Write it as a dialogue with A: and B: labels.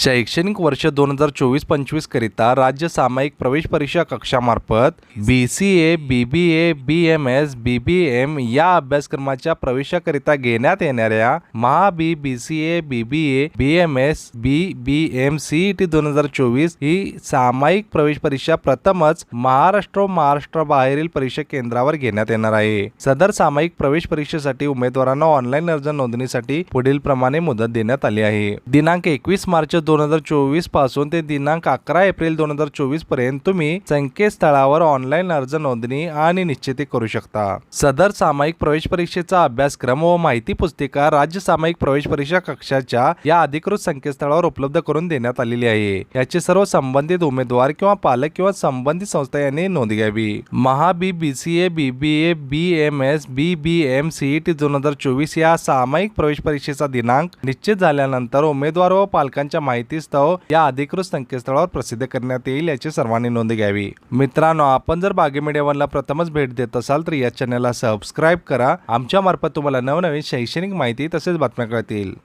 A: शैक्षणिक वर्ष 2024-25 करिता राज्य सामायिक प्रवेश परीक्षा कक्षामार्फत BCA, BBA, BMS, BBM या अभ्यासक्रमाच्या प्रवेशाकरिता घेण्यात येणाऱ्या BCA, BBA, BMS, BBM CET 2024 ही सामायिक प्रवेश परीक्षा प्रथमच महाराष्ट्राबाहेरील परीक्षा केंद्रावर घेण्यात येणार आहे। सदर सामायिक प्रवेश परीक्षेसाठी उमेदवारांना ऑनलाईन अर्ज नोंदणीसाठी पुढील प्रमाणे मुदत देण्यात आली आहे। दिनांक 21 मार्च 2024 पासून ते दिनांक 11 एप्रिल 2024 पर्यंत तुम्ही संकेतस्थळावर ऑनलाईन अर्ज नोंदणी आणि निश्चिती करू शकता। सदर सामायिक प्रवेश परीक्षेचा अभ्यासक्रम व माहिती पुस्तिका राज्य सामायिक प्रवेश परीक्षा कक्षाच्या या अधिकृत संकेतस्थळावर उपलब्ध करून देण्यात आलेली आहे। याचे सर्व संबंधित उमेदवार किंवा पालक किंवा संबंधित संस्था यांनी नोंद घ्यावी। BCA, BBA, BMS, BBM CET 2024 या सामायिक प्रवेश परीक्षेचा दिनांक निश्चित झाल्यानंतर उमेदवार व पालकांच्या माहितीस्तव या अधिकृत संकेतस्थळावर प्रसिद्ध करण्यात येईल, याची सर्वांनी नोंद घ्यावी। मित्रांनो, आपण जर बागे मीडिया वनला प्रथमच भेट देत असाल तर या चॅनलला सबस्क्राईब करा। आमच्या मार्फत तुम्हाला नवनवीन शैक्षणिक माहिती तसेच बातम्या कळतील।